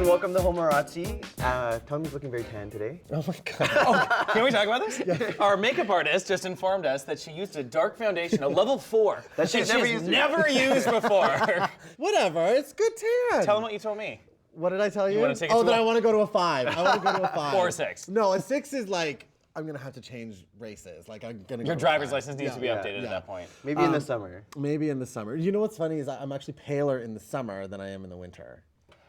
everyone, welcome to Homorazzi. Tommy's looking very tan today. Oh my god. Oh, can we talk about this? Yeah. Our makeup artist just informed us that she used a dark foundation, a level 4, that she's never used before. Whatever, it's good tan. Tell them what you told me. What did I tell you? You want to take that I want to go to a 5. I want to go to a 5. 4 or 6. No, a 6 is like, I'm gonna have to change races. Like I'm gonna. Your driver's license needs to be updated at that point. Maybe in the summer. Maybe in the summer. You know what's funny is I'm actually paler in the summer than I am in the winter.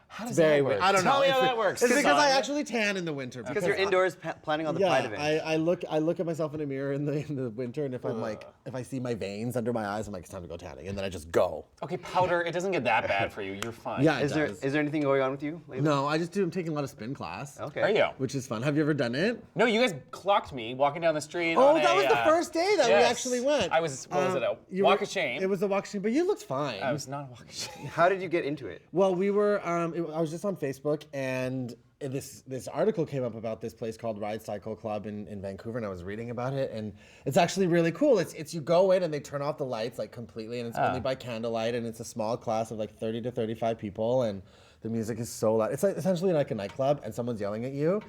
How does that work? I don't know. Tell me how that works. It's because I actually tan in the winter. Because you're indoors planning on the Pride event. I look at myself in a mirror in the winter, and if I'm like, if I see my veins under my eyes, I'm like, it's time to go tanning, and then I just go. Okay, powder. It doesn't get that bad for you. You're fine. Yeah. Is there anything going on with you lately? No, I'm taking a lot of spin class. Okay. Are you? Which is fun. Have you ever done it? No, you guys clocked me walking down the street. Oh, on that was the first day that we yes. actually went. I was. What was it? A walk of shame. It was a walk of shame, but you looked fine. I was not a walk of shame. How did you get into it? Well, we were. I was just on Facebook, and this article came up about this place called Ride Cycle Club in Vancouver, and I was reading about it, and it's actually really cool. It's you go in and they turn off the lights like completely, and it's only by candlelight, and it's a small class of like 30 to 35 people, and the music is so loud. It's like essentially like a nightclub, and someone's yelling at you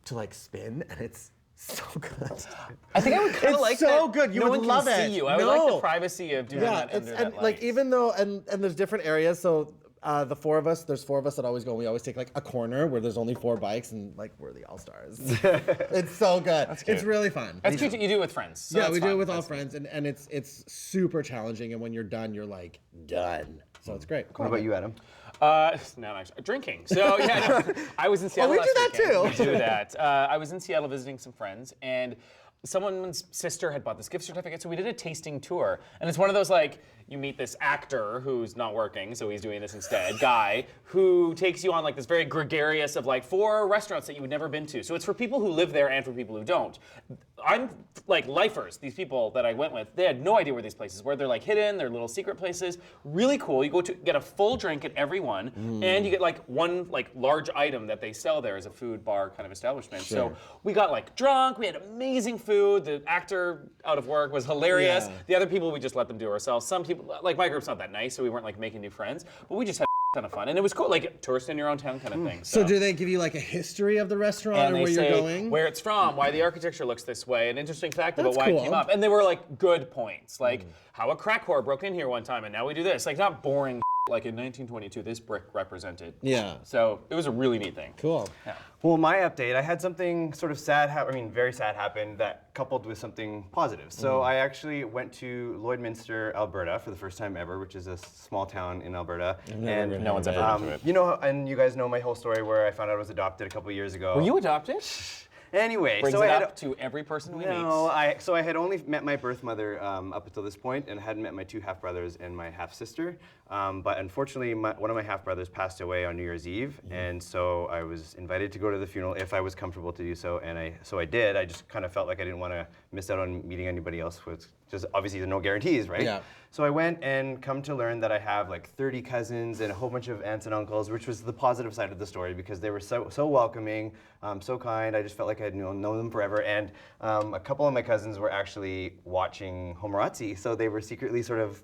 to like spin, and it's so good. I think I would kind of like that. It's so good. You no would one love can it. see you. I would like the privacy of doing that under that light. Like even though and there's different areas, so. There's 4 of us that always go. We always take like a corner where there's only 4 bikes, and like we're the all-stars. It's so good. It's really fun. That's cute. You do it with friends. So yeah, we do it with all friends, and it's super challenging. And when you're done, you're like done. So it's great. What about you, Adam? No, actually, drinking. So yeah, no, I was in Seattle. We do that too. We do that. I was in Seattle visiting some friends, and someone's sister had bought this gift certificate, so we did a tasting tour. And it's one of those like, you meet this actor who's not working, so he's doing this instead, guy, who takes you on like this very gregarious of like 4 restaurants that you would never been to. So it's for people who live there and for people who don't. I'm like lifers, these people that I went with, they had no idea where these places were. They're like hidden, they're little secret places. Really cool. You go to get a full drink at every one, and you get like one like large item that they sell there as a food bar kind of establishment. Sure. So we got like drunk, we had amazing food. The actor out of work was hilarious. Yeah. The other people, we just let them do ourselves. Some people, like my group's not that nice, so we weren't like making new friends, but we just had a ton of fun. And it was cool, like tourist in your own town kind of thing. So do they give you like a history of the restaurant and or where say you're going? Where it's from, why the architecture looks this way, an interesting fact about That's why cool. it came up. And they were like good points, like how a crack whore broke in here one time and now we do this. Like not boring like in 1922, this brick represented. Yeah. So it was a really neat thing. Cool. Yeah. Well, my update, I had something sort of sad, very sad happen that coupled with something positive. So I actually went to Lloydminster, Alberta for the first time ever, which is a small town in Alberta. And No one's ever been to it. You know, and you guys know my whole story where I found out I was adopted a couple years ago. Were you adopted? Anyway, Brings so it I had up to every person we No, meet. I had only met my birth mother up until this point, and hadn't met my 2 half brothers and my half sister. But unfortunately, one of my half brothers passed away on New Year's Eve, and so I was invited to go to the funeral if I was comfortable to do so, and so I did. I just kind of felt like I didn't want to miss out on meeting anybody else. With just obviously there's no guarantees, right? Yeah. So I went and come to learn that I have like 30 cousins and a whole bunch of aunts and uncles, which was the positive side of the story because they were so welcoming, so kind. I just felt like I'd known them forever. And a couple of my cousins were actually watching Homorazzi, so they were secretly sort of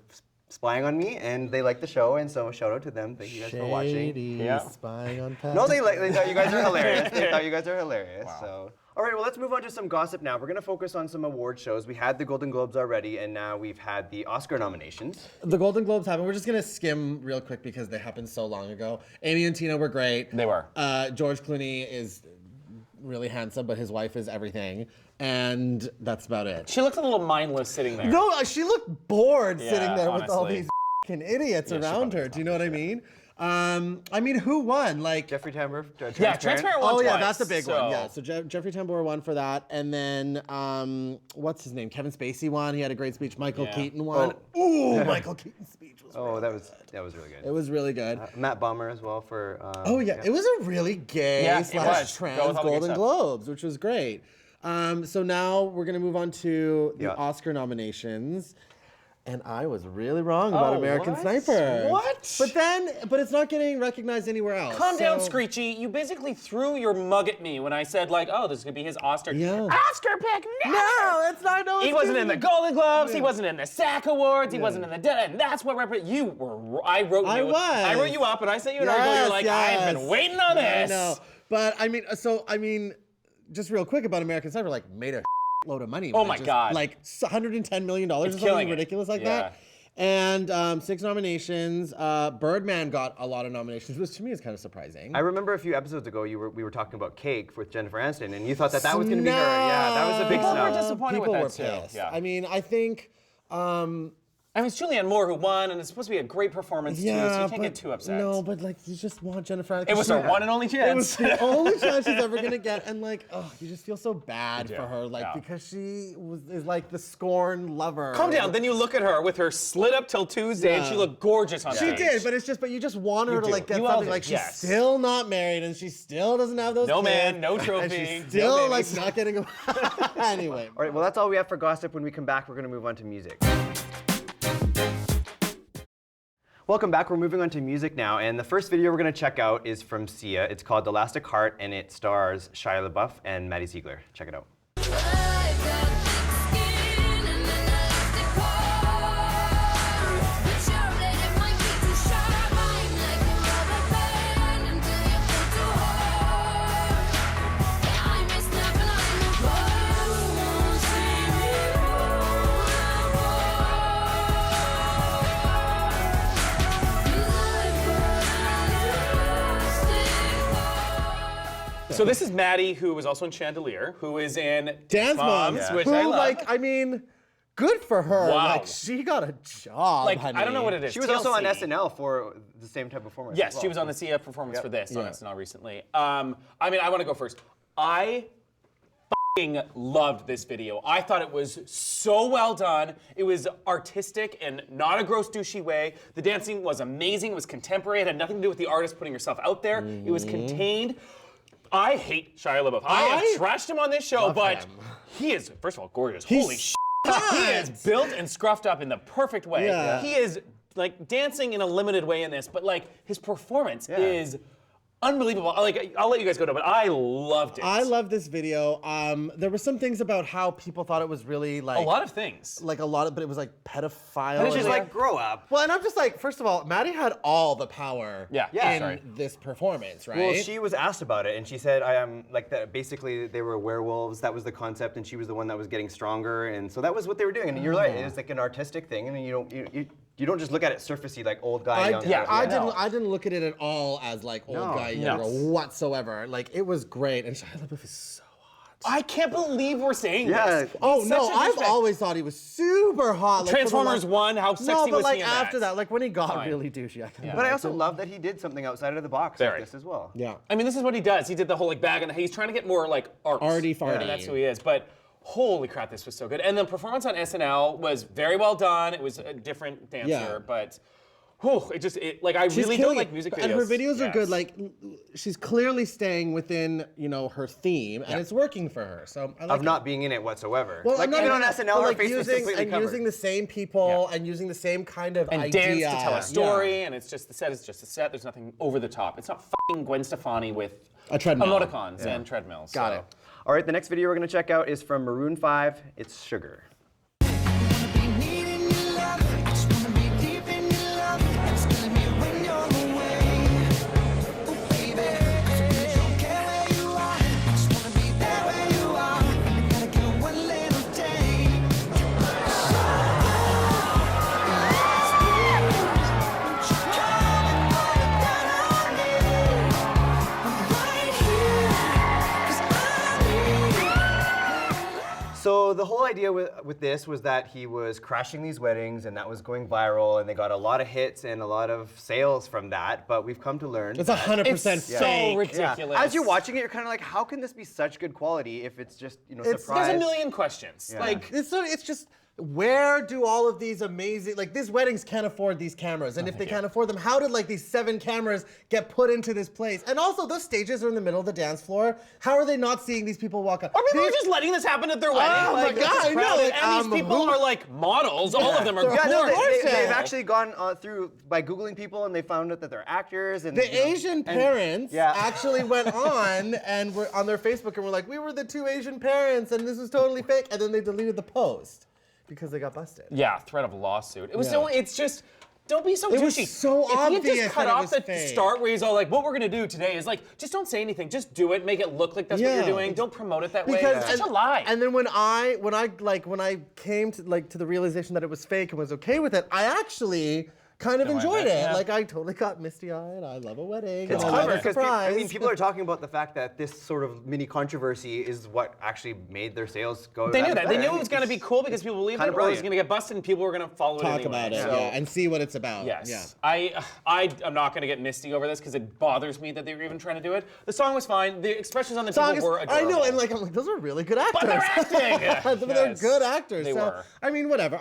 spying on me, and they liked the show, and so shout out to them. Thank you guys for watching. Yeah. Spying on Pat. No, they thought you guys are hilarious. They thought you guys are hilarious. Wow. So. All right, well, let's move on to some gossip now. We're going to focus on some award shows. We had the Golden Globes already, and now we've had the Oscar nominations. The Golden Globes happened. We're just gonna skim real quick because they happened so long ago. Amy and Tina were great. They were. George Clooney is really handsome, but his wife is everything, and that's about it. She looked a little mindless sitting there. No, she looked bored Yeah, sitting there with all honestly. these idiots Yeah, she around probably her. was Do you know what I mean? Who won? Like Jeffrey Tambor. Yeah, Transparent won twice. yeah, that's a big so. one. Yeah, so Jeffrey Tambor won for that, and then what's his name? Kevin Spacey won. He had a great speech. Michael Keaton won. Ooh, Michael Keaton's speech was. Oh, really that good. was really good. It was really good. Matt Bomber as well for. It was a really gay Yeah, it was. / Go with all trans the good Golden stuff. Globes, which was great. So now we're gonna move on to the Yeah. Oscar nominations. And I was really wrong about American what? Sniper. What? But it's not getting recognized anywhere else. Calm down, so- Screechy. You basically threw your mug at me when I said, like, oh, this could be his Oscar. Yeah. Oscar pick? No, it's not. No, He it's wasn't in the Golden Globes. He Yeah. wasn't in the SAG Awards. He wasn't in the and that's what you were. I wrote you up, and I sent you an article. You're like, I've been waiting on this. I know, but I mean, just real quick about American Sniper, like made a load of money. Oh my God. Like $110 million or killing something it. ridiculous like Yeah. that. And 6 nominations. Birdman got a lot of nominations, which to me is kind of surprising. I remember a few episodes ago we were talking about Cake with Jennifer Aniston, and you thought that was going to be her. Yeah, that was a big People were snub. disappointed People with were that too. pissed. Yeah. I mean, I think. I mean, it's Julianne Moore who won, and it's supposed to be a great performance too, so you can't but, get too upset. No, but like you just want Jennifer Aniston. It was her one and only chance. It was the only chance she's ever gonna get, and like, oh, you just feel so bad You for do, her, like yeah. because is like the scorned lover. Calm down. Then you look at her with her slit up till Tuesday, and she looked gorgeous on She stage. did, but you just want her to do. like get You all something. do, Like she's yes. still not married, and she still doesn't have those. No kids, man, no trophy, and she's no still like babies. not getting. Anyway. All right, well, that's all we have for gossip. When we come back, we're going to move on to music. Welcome back. We're moving on to music now, and the first video we're going to check out is from Sia. It's called Elastic Heart, and it stars Shia LaBeouf and Maddie Ziegler. Check it out. So this is Maddie, who was also in Chandelier, who is in Dance Moms, which who, I love. like, I mean, good for her. Wow. Like, she got a job, Like, honey. I don't know what it is. She was also on TLC. SNL for the same type of performance. Yes, as well. she was on the Sia performance for this on Yeah. SNL recently. I mean, I want to go first. I f***ing loved this video. I thought it was so well done. It was artistic and not a gross douchey way. The dancing was amazing. It was contemporary. It had nothing to do with the artist putting herself out there. It was contained. I hate Shia LaBeouf. I have trashed him on this show, but him. he is, first of all, gorgeous. Holy shit. He is built and scruffed up in the perfect way. Yeah. He is like dancing in a limited way in this, but like his performance is unbelievable. Like, I'll let you guys go to, but I loved it. I love this video. There were some things about how people thought it was really like a lot of things. but it was like pedophile. And it's just and- like, grow up. well, and I'm just like, first of all, Maddie had all the power Yeah, in sorry. this performance, right? Well, she was asked about it, and she said, "I am like that." Basically, they were werewolves. That was the concept, and she was the one that was getting stronger, and so that was what they were doing. And you're right; it's like an artistic thing, and you don't just look at it surfacey like old guy, young guy. I didn't look at it at all as like old No. guy, No. younger whatsoever. Like it was great, and Shia LaBeouf is so hot. I can't believe we're saying Yeah. this. Oh He's no, such a I've douchebag. always thought he was super hot. Like, for the Transformers last- 1, how sexy No, but was like he in after that? that, like when he got Fine. really douchey, I kind of But I also love that he did something outside of the box Very. like this as well. yeah. I mean, this is what he does. He did the whole like bag, and he's trying to get more like arts. Arty farty. And that's who he is. But holy crap, this was so good. And the performance on SNL was very well done. It was a different dancer, Yeah. but whew, like I She's really killing don't like it. music videos. And her videos are good. Yes. Like she's clearly staying within, her theme, and it's working for her. So I like Of not being in it whatsoever. Well, like I'm not even on but, SNL, her like, face was completely and covered. using the same people and using the same kind of and idea. dance to tell Yeah. a story, and it's just the set is just a set. There's nothing over the top. It's not fucking Gwen Stefani with A treadmill. emoticons and treadmills. Got so. it. All right, the next video we're going to check out is from Maroon 5. It's Sugar. So the whole idea with this was that he was crashing these weddings, and that was going viral, and they got a lot of hits and a lot of sales from that. But we've come to learn It's 100% It's so fake. ridiculous. As you're watching it, you're kind of like, how can this be such good quality if it's just It's- surprise? There's a million questions. Yeah. Like, It's just where do all of these amazing, like these weddings can't afford these cameras. And if they can't afford them, how did like these 7 cameras get put into this place? And also those stages are in the middle of the dance floor. How are they not seeing these people walk up? Or people are just letting this happen at their wedding. Oh like, my God, I know, crowded, like, and these people are like models. All of them are Yeah, no, gorgeous. they've actually gone through by Googling people and they found out that they're actors. And The Asian parents yeah. actually went on and were on their Facebook and were like, we were the 2 Asian parents and this was totally fake. And then they deleted the post because they got busted. Yeah, threat of lawsuit. It was Yeah. so. It's just. Don't be so It was douchey. so if you obvious just cut that it off was the fake. start where he's all like, "What we're gonna do today is like, just don't say anything. Just do it. Make it look like that's what Yeah. you're doing. Don't promote it that way. Because It's such a lie." And then when I came to the realization that it was fake and was okay with it, I actually kind of enjoyed it. yeah. Like I totally got misty-eyed. I love a wedding. It's and I love clever a because surprise. people are talking about the fact that this sort of mini controversy is what actually made their sales go. They knew that. They better. knew it was going to be cool because people believed it, kinda or it was brilliant. going to get busted and people were going to follow it talk anyway. about it, So, yeah, and see what it's about. Yes. Yeah. I'm not going to get misty over this because it bothers me that they were even trying to do it. The song was fine. The expressions on the Song people is- were I adorable. know, and like I'm like, those are really good actors. But they're acting! But they're Yes, good actors. they so, were. I mean, whatever.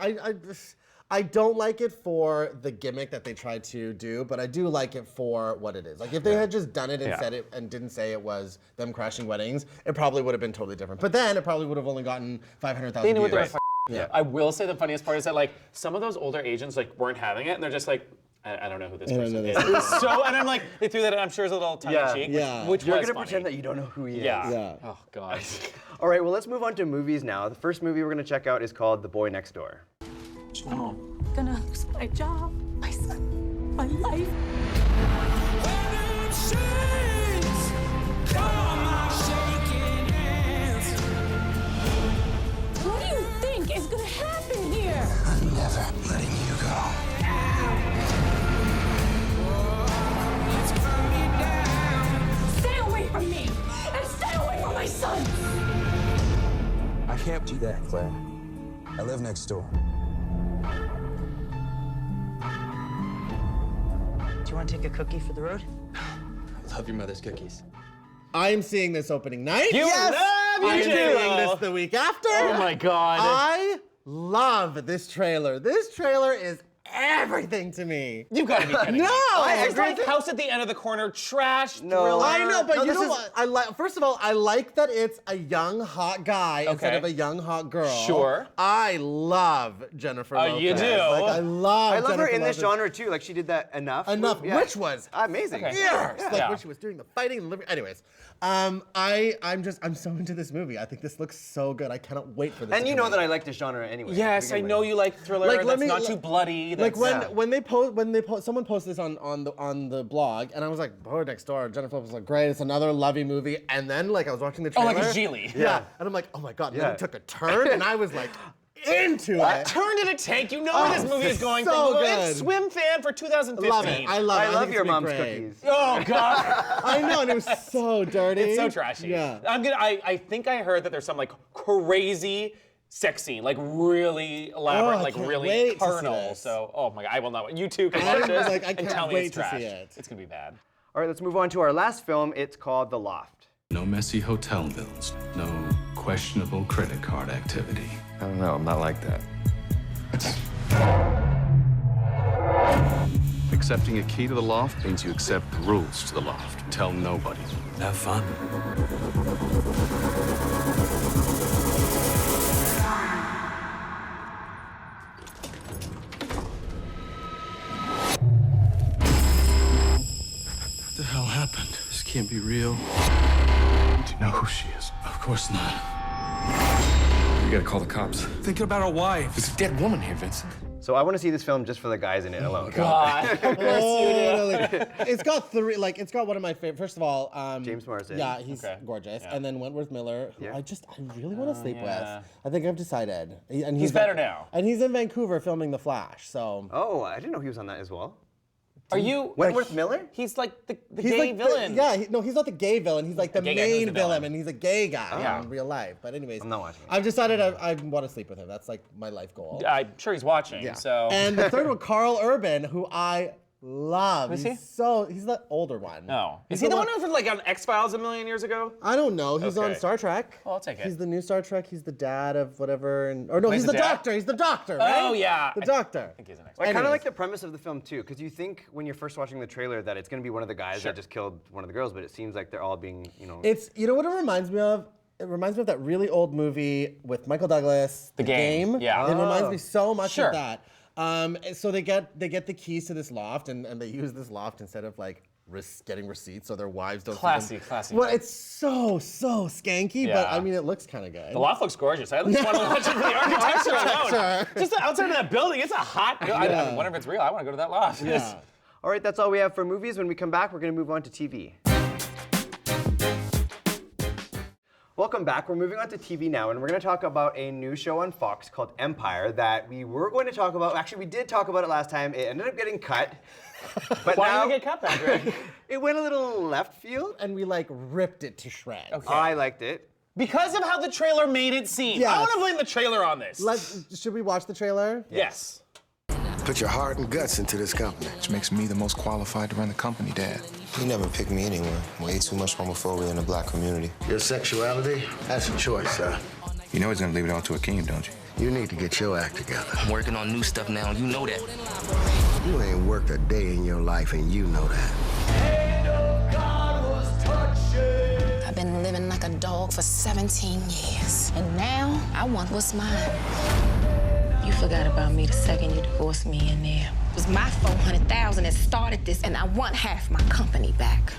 I don't like it for the gimmick that they tried to do, but I do like it for what it is. Like if they had just done it and Yeah. said it and didn't say it was them crashing weddings, it probably would have been totally different. But then it probably would have only gotten 500,000 They knew what they were views. f***ing. I will say the funniest part is that like some of those older agents like weren't having it and they're just like, I don't know who this don't person know is. this It was so, and I'm like, they threw that in, I'm sure it's a little tongue in cheek, Yeah. which You're was gonna funny. pretend that you don't know who he is. Yeah. Yeah. Oh God. All right, well, let's move on to movies now. The first movie we're gonna check out is called The Boy Next Door. Gonna lose my job, my son, my life. What do you think is gonna happen here? I'm never letting you go. Stay away from me and stay away from my son. I can't do that, Claire. I live next door. Do you want to take a cookie for the road? I love your mother's cookies. I'm seeing this opening night. You yes! love I'm you seeing do. this the week after. Oh my God. I love this trailer. This trailer is everything to me. You gotta be kidding me. No! I It's agree like with House at the End of the Corner, trash, No. thriller. I know, but No, you this know is- what? I like. First of all, I like that it's a young hot guy instead Okay. of a young hot girl. Sure. I love Jennifer Oh, Lopez. you do? Like I love. I love her Jennifer in this Lopez. genre too. Like she did that Enough. Enough, Yeah. which was amazing. Okay. fierce. Like Yeah. when she was doing the fighting and living. Anyways, I'm so into this movie. I think this looks so good. I cannot wait for this. And to you come know that out. I like this genre anyway. Yes, to I begin know with. you like thriller. Like, Like, let that's me- not like- too bloody. Like That's, someone posted this on the blog, and I was like, Boy Next Door. Jennifer Lopez was like, great, it's another lovey movie. And then like I was watching the Oh, trailer. like a Geely. Yeah. And I'm like, oh my god. And then Yeah. it took a turn, and I was like, into What it. turn did it take? You know where this movie is going. so from. good. It's Swim Fan for 2015. Love it. I love it. I love think your it's gonna mom's be great. cookies. Oh God. I know, and it was so dirty. It's so trashy. Yeah. I think I heard that there's some like crazy sex scene, like really elaborate, Oh, I like can't really wait to see carnal. this. So, oh my God, I will not. You two can I'm watch this like, I and can't tell me wait it's to trash. see it. It's gonna be bad. All right, let's move on to our last film. It's called The Loft. No messy hotel bills. No questionable credit card activity. I don't know, I'm not like that. Accepting a key to the loft means you accept the rules to the loft. Tell nobody. Have fun. What the hell happened? This can't be real. Do you know who she is? Of course not. You gotta call the cops. Thinking about our wife. There's a dead woman here, Vincent. So I want to see this film just for the guys in it alone. God. Of course you do. Totally. It's got three. Like it's got one of my favorite. First of all, James Marsden. Yeah, he's Okay. gorgeous. Yeah. And then Wentworth Miller, who Yeah. I really want to sleep yeah. with. I think I've decided. And He's better now. And he's in Vancouver filming The Flash. So Oh, I didn't know he was on that as well. Are you? Wentworth Miller? He's like the he's gay like villain. no, he's not the gay villain. He's like the gay guy who's main the villain, villain. and he's a gay guy Yeah. in real life. But anyways, I'm not watching it. I've decided I want to sleep with him. That's like my life goal. I'm sure he's watching. Yeah. So. And the third one, Carl Urban, who I love. Who's He's the older one. No. Is He's he the one who was like on X-Files a million years ago? I don't know. He's on Okay. Star Trek. Oh, I'll take it. He's the new Star Trek. He's the dad of whatever. Or no, Wait, he's the the dad? doctor. He's the doctor, right? Oh, yeah. The doctor. I think he's an X. I kind of Anyways. like the premise of the film too, because you think when you're first watching the trailer that it's going to be one of the guys that just killed one of the girls, but it seems like they're all being, It's, you know what it reminds me of? It reminds me of that really old movie with Michael Douglas, The Game. Yeah. It reminds me so much Sure. of that. So they get the keys to this loft, and they use this loft instead of like getting receipts, so their wives don't. Classy, see them. classy. Well, it's so skanky, but Yeah. I mean, it looks kind of good. The loft looks gorgeous. I at least want to watch it for the architecture alone. Just outside of that building, it's a hot. I wonder if it's real. I want to go to that loft. Yeah. All right, that's all we have for movies. When we come back, we're going to move on to TV. Welcome back. We're moving on to TV now, and we're going to talk about a new show on Fox called Empire that we were going to talk about. Actually, we did talk about it last time. It ended up getting cut. But Why now did it get cut, Patrick? it went a little left field. And we like ripped it to shreds. Okay. I liked it. Because of how the trailer made it seem. Yes. I want to blame the trailer on this. Should we watch the trailer? Yes. Put your heart and guts into this company. Which makes me the most qualified to run the company, Dad. You never picked me anyway. Way too much homophobia in the black community. Your sexuality, that's a choice, sir. You know he's gonna leave it all to Akeem, don't you? You need to get your act together. I'm working on new stuff now, you know that. You ain't worked a day in your life, and you know that. I've been living like a dog for 17 years. And now I want what's mine. You forgot about me the second you divorced me in there. It was my $400,000 that started this, and I want half my company back.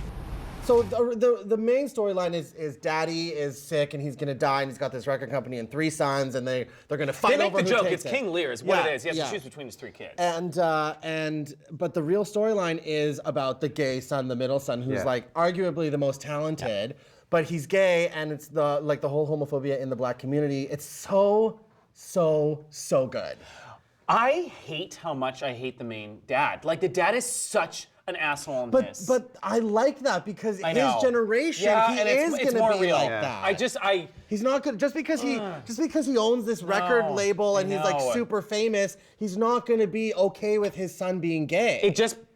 So the main storyline is Daddy is sick and he's gonna die, and he's got this record company and 3 sons, and they're gonna fight They make over the who joke. takes It's it. King Lear is what Yeah, it is. He has yeah. to choose between his 3 kids. But the real storyline is about the gay son, the middle son, who's like arguably the most talented, but he's gay, and it's the whole homophobia in the black community. It's so good. I hate how much I hate the main dad. Like, the dad is such an asshole in this. But I like that because I his know. generation, Yeah, he and is it's gonna more be real. like Yeah. that. He's not gonna just because he owns this record No, label and I he's like know. super famous. He's not gonna be okay with his son being gay.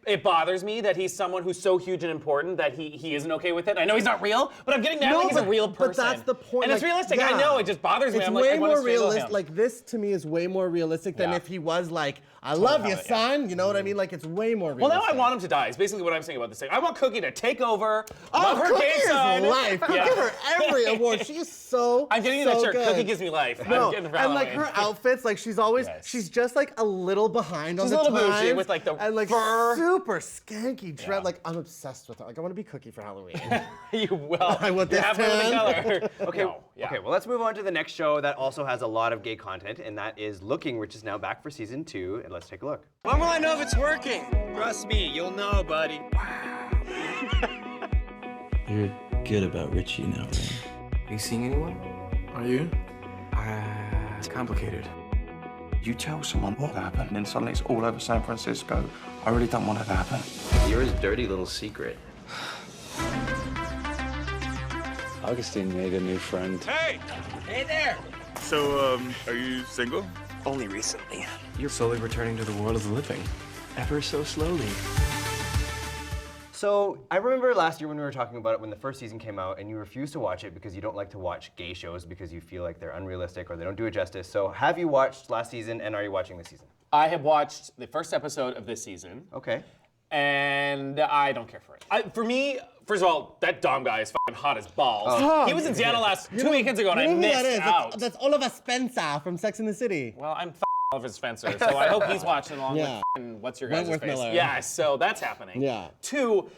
It bothers me that he's someone who's so huge and important that he isn't okay with it. I know he's not real, but I'm getting mad like he's a real person. But that's the point. And it's like, realistic. yeah. I know, it just bothers me. It's I'm way like, I want more to strangle realistic. him. Like this to me is way more realistic than Yeah. if he was like, "I love you, yeah. son." You know what I mean? Like it's way more Well, realistic. now I want him to die. Is basically what I'm saying about this thing. I want Cookie to take over. Oh, love her Cookie gay is son. life. You Yeah. give her every award. She's so. I'm getting you so that shirt. good. Cookie gives me life. No, I'm getting for and like Halloween. her outfits, like she's always, Yes. she's just like a little behind on She's the a little bougie times, with, like, the and like fur. super skanky dress. Yeah. Like I'm obsessed with her. Like I want to be Cookie for Halloween. You will. I want You're this halfway with the tan. color. Okay, No, yeah. okay, well, let's move on to the next show that also has a lot of gay content, and that is Looking, which is now back for season 2, and let's take a look. When will I know if it's working? Trust me, you'll know, buddy. You're good about Richie now, right? Are you seeing anyone? Are you? It's complicated. You tell someone what happened, and suddenly it's all over San Francisco. I really don't want that to happen. You're his dirty little secret. Augustine made a new friend. Hey! Hey there! So, are you single? Only recently. You're slowly returning to the world of the living. Ever so slowly. So, I remember last year when we were talking about it when the first season came out, and you refused to watch it because you don't like to watch gay shows because you feel like they're unrealistic or they don't do it justice. So, have you watched last season, and are you watching this season? I have watched the first episode of this season. Okay. And I don't care for it. For me, first of all, that Dom guy is fucking hot as balls. He was in Seattle last 2 weekends ago, and I You know who missed that is? out. That's Oliver Spencer from Sex and the City. Well, I'm Oliver Spencer, so I hope he's watching along Yeah. with f***ing what's your guys' Wentworth face? Miller. Yeah, so that's happening. Yeah. 2,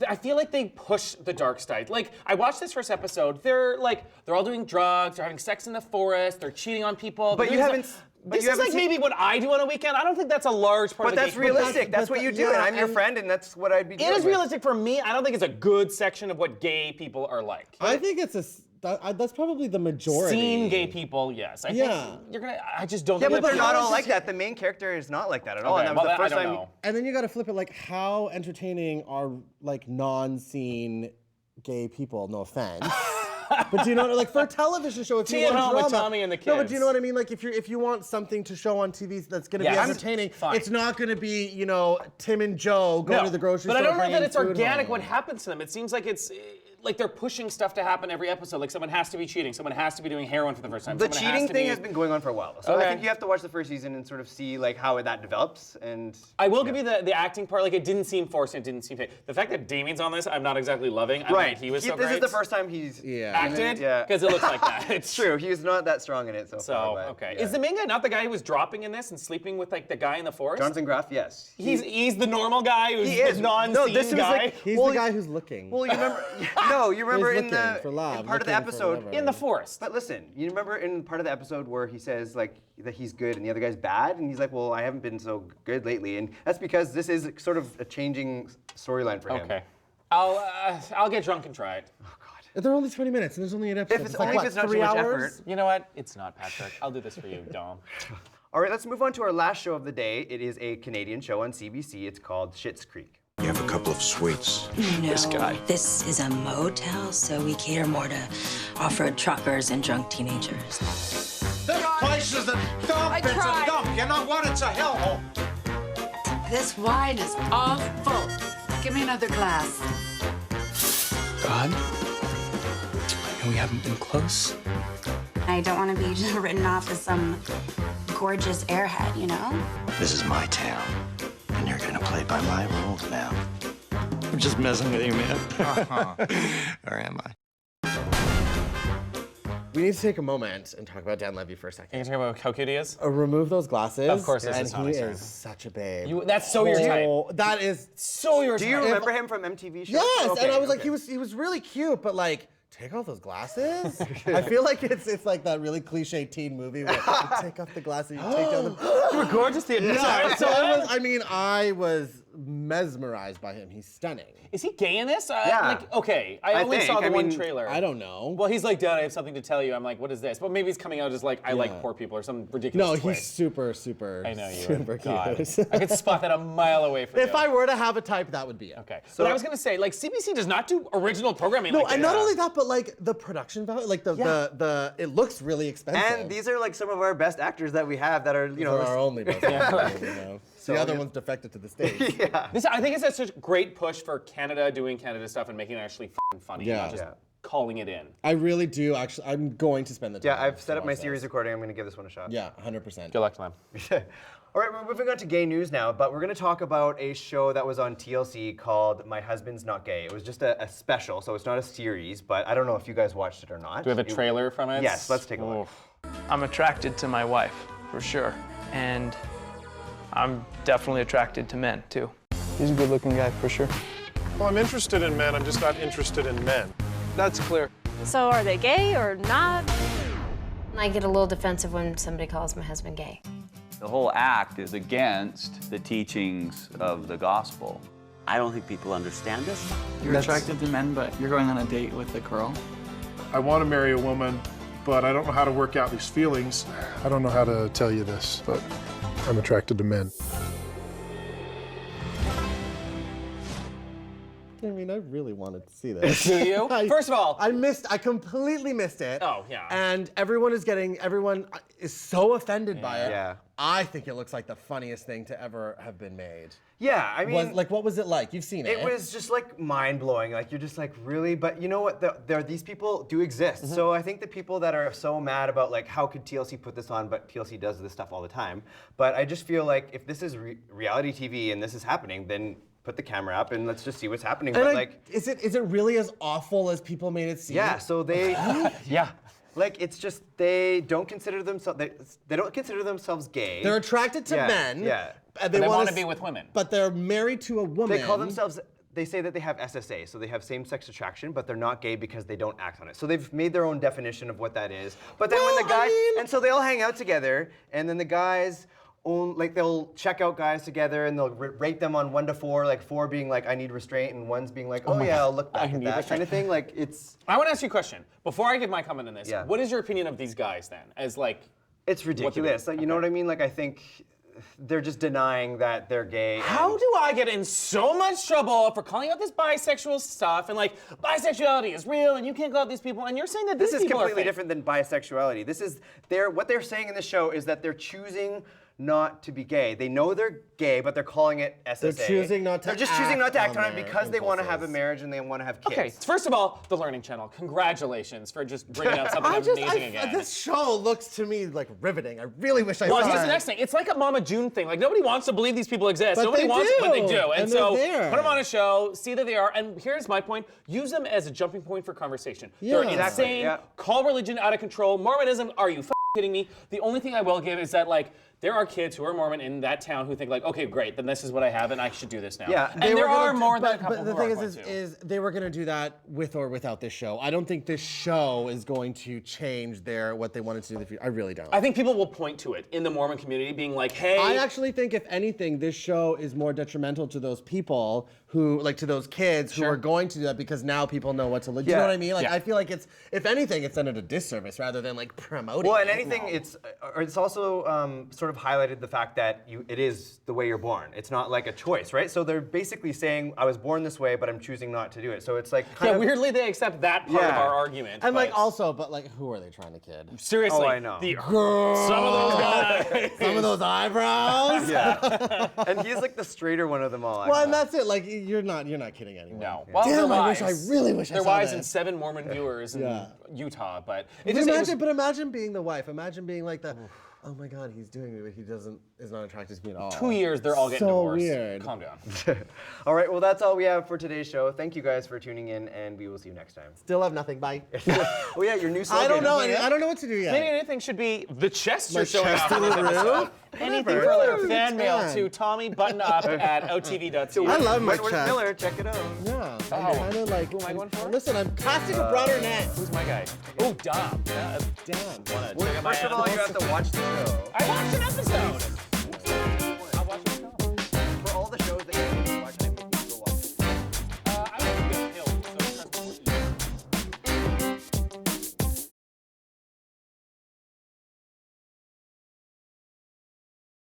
I feel like they push the dark side. Like, I watched this first episode. They're all doing drugs. They're having sex in the forest. They're cheating on people. But they're you doing haven't. stuff- But This you is haven't like seen- maybe what I do on a weekend. I don't think that's a large part But of the that's gay- realistic. That's but what you that- do, and yeah, I'm your and- friend, and that's what I'd be doing. It is with. realistic for me. I don't think it's a good section of what gay people are like. I think that's probably the majority. Seen gay people, yes. I Yeah. think you're gonna. I just don't. Yeah, think but they're that's- not all like that. The main character is not like that at all. Okay, And that was well, the first I don't time. know. And then you got to flip it like how entertaining are like non-seen gay people, no offense. But do you know, like for a television show, if you want Home drama, with Tommy and the no, but kids. do you know what I mean? Like if you want something to show on TV that's going to be Yes. entertaining, Fine. it's not going to be Tim and Joe going to the grocery but store. I don't know that bringing it's food organic home. what happens to them. It seems like it's like they're pushing stuff to happen every episode. Like someone has to be cheating, someone has to be doing heroin for the first time. The someone cheating to thing be... has been going on for a while, so I think you have to watch the first season and sort of see like how that develops. And I will give you the acting part. Like it didn't seem forced. It didn't seem fake. The fact that Damien's on this, I'm not exactly loving. I right, mean, he was so this great. is the first time he's acted. Because it looks like that. It's true. He was not that strong in it so far. But, okay. yeah. Is the main guy not the guy who was dropping in this and sleeping with like the guy in the forest? Jonathan Graff, yes. He's the normal guy who's He is. the non-scene No, this was guy. like He's the guy who's looking. Well, you remember? No, you remember He's in the looking for love, in part of the looking for episode whatever. in the forest. But listen, you remember in part of the episode where he says like that he's good and the other guy's bad, and he's like, "Well, I haven't been so good lately," and that's because this is sort of a changing storyline for him. Okay. I'll get drunk and try it. Oh God. They're only 20 minutes, and there's only 8 episodes. If it's like, only what, if it's not 3 too much hours? effort. You know what? It's not, Patrick. I'll do this for you, Dom. All right, let's move on to our last show of the day. It is a Canadian show on CBC. It's called Schitt's Creek. You have a couple of sweets. No, This guy. This is a motel, so we cater more to off-road truckers and drunk teenagers. This place is a dump. It's a dump. You know what? It's a hellhole. This wine is awful. Give me another glass. God, I know we haven't been close. I don't want to be just written off as some gorgeous airhead, you know? This is my town, and you're gonna play by my rules now. I'm just messing with you, man. Or am I? We need to take a moment and talk about Dan Levy for a second. Can you talk about how cute he is? Remove those glasses. Of course, this and is he Tommy, is sir. such a babe. That's so your type. That is so your Do type. you remember him from MTV shows? Yes, Okay, and I was like, okay. he was really cute, but like, take off those glasses. I feel like it's like that really cliche teen movie where you take off the glasses, you take down the. You were gorgeous the entire Yeah, so time. I was mesmerized by him. He's stunning. Is he gay in this? Yeah. Like, okay, I only think. saw the I one mean, trailer. I don't know. Well, he's like, Dad, I have something to tell you. I'm like, what is this? But maybe he's coming out as like, I like poor people or some ridiculous No, twist. he's super. I know you super are. God. cute. I could spot that a mile away from you. If I were to have a type, that would be it. Okay. But I was gonna say, like, CBC does not do original programming No, like and this. not only that, but like the production value, like the it looks really expensive. And these are like some of our best actors that we have that are, you know, These are our only best actors, you know. The other one's defected to the States. yeah. I think it's such a great push for Canada doing Canada stuff and making it actually f***ing funny, not just calling it in. I really do, actually. I'm going to spend the time. Yeah, I've set to up my watch series this. recording. I'm going to give this one a shot. Yeah, 100%. Good luck to them. All right, we're moving on to gay news now, but we're going to talk about a show that was on TLC called My Husband's Not Gay. It was just a special, so it's not a series, but I don't know if you guys watched it or not. Do we have a trailer from it? Yes, let's take a look. I'm attracted to my wife, for sure. And I'm definitely attracted to men, too. He's a good-looking guy, for sure. Well, I'm interested in men. I'm just not interested in men. That's clear. So are they gay or not? I get a little defensive when somebody calls my husband gay. The whole act is against the teachings of the gospel. I don't think people understand this. You're attracted to men, but you're going on a date with a girl? I want to marry a woman, but I don't know how to work out these feelings. I don't know how to tell you this, but I'm attracted to men. I mean, I really wanted to see this. Do you? First of all, I completely missed it. Oh, yeah. And everyone is so offended by it. Yeah. I think it looks like the funniest thing to ever have been made. Yeah, I mean... what was it like? You've seen it. It was just like mind-blowing. Like, you're just like, really? But you know what? These people do exist. So I think the people that are so mad about like, how could TLC put this on, but TLC does this stuff all the time. But I just feel like if this is reality TV and this is happening, then put the camera up and let's just see what's happening. And But is it really as awful as people made it seem? yeah, so they... yeah. Like, it's just, they don't consider themselves, they don't consider themselves gay. They're attracted to men. Yeah. And They want to be with women. But they're married to a woman. They call themselves, they say that they have SSA, so they have same-sex attraction, but they're not gay because they don't act on it. So they've made their own definition of what that is. But then when the guys, and so they all hang out together, and then the guys, they'll check out guys together and they'll rate them on 1 to 4, like 4 being like, I need restraint, and 1's being like, oh yeah, I'll look back at that kind of thing. Like, it's... I want to ask you a question. Before I give my comment on this, Yeah. what is your opinion of these guys then? As like... It's ridiculous. Like, you know what I mean? Like, I think they're just denying that they're gay. How do I get in so much trouble for calling out this bisexual stuff and like bisexuality is real and you can't go out these people and you're saying that This these is people are completely fake. different than bisexuality. This is what they're saying in the show is that they're choosing not to be gay. They know they're gay, but they're calling it SSA. They're choosing not to They're just choosing not to act on on it their because they want to have a impulses. marriage and they want to have kids. Okay, first of all, the Learning Channel. Congratulations for just bringing out something amazing again. This show looks to me like riveting. I really wish I Well, saw here's the it. next thing. It's like a Mama June thing. Like, nobody wants to believe these people exist. But Nobody they wants, but they do. do. And so they're there. put them on a show, see that they are. And here's my point. Use them as a jumping point for conversation. Yeah. They're Exactly, insane. yeah. Call religion out of control. Mormonism, are you kidding me? The only thing I will give is that, like, there are kids who are Mormon in that town who think like, okay, great, then this is what I have and I should do this now. Yeah, and They there were gonna are do- more than a but couple the who thing are going to. is they were going to do that with or without this show. I don't think this show is going to change what they wanted to do in the future. I really don't. I think people will point to it in the Mormon community being like, hey. I actually think, if anything, this show is more detrimental to those people who, like, to those kids who are going to do that because now people know what to look. You know what I mean? Like, I feel like it's, if anything, it's done at a disservice rather than like promoting. Well, and it. anything, it's also sort of highlighted the fact that it is the way you're born. It's not like a choice, right? So they're basically saying, I was born this way, but I'm choosing not to do it. So it's like kind of, weirdly they accept that part of our argument. And like but- also, but like, who are they trying to kid? Seriously. Oh, I know. Some of those guys. Some of those eyebrows. Yeah. And he's like the straighter one of them all. Well, and that's it. Like, you're not kidding anyone. No. Yeah. Well, Damn, their I wives. really wish I Their saw wives that. and 7 Mormon viewers in Yeah. Utah, but But it was, imagine being the wife. Imagine being like the, oh my God, he's doing me, but he is not attracted to me at all. 2 years, they're all getting so divorced. Weird. Calm down. All right, well, that's all we have for today's show. Thank you guys for tuning in, and we will see you next time. Still have nothing. Bye. Oh yeah, your new slogan. I don't know. I don't know what to do yet. Maybe anything should be the chest My you're showing chest off to in the this episode. roof? Anything Whatever. for Whatever. fan mail It's to Tommy Buttonup at otv.ca. I love my Wentworth chest. Miller, check it out. Yeah. Oh. I'm kind of like. Who am I going for? Listen, I'm casting a broader net. Who's my guy? Oh, Dom. Damn. Wanna check out my First of all, you have to watch the show. I watched an episode.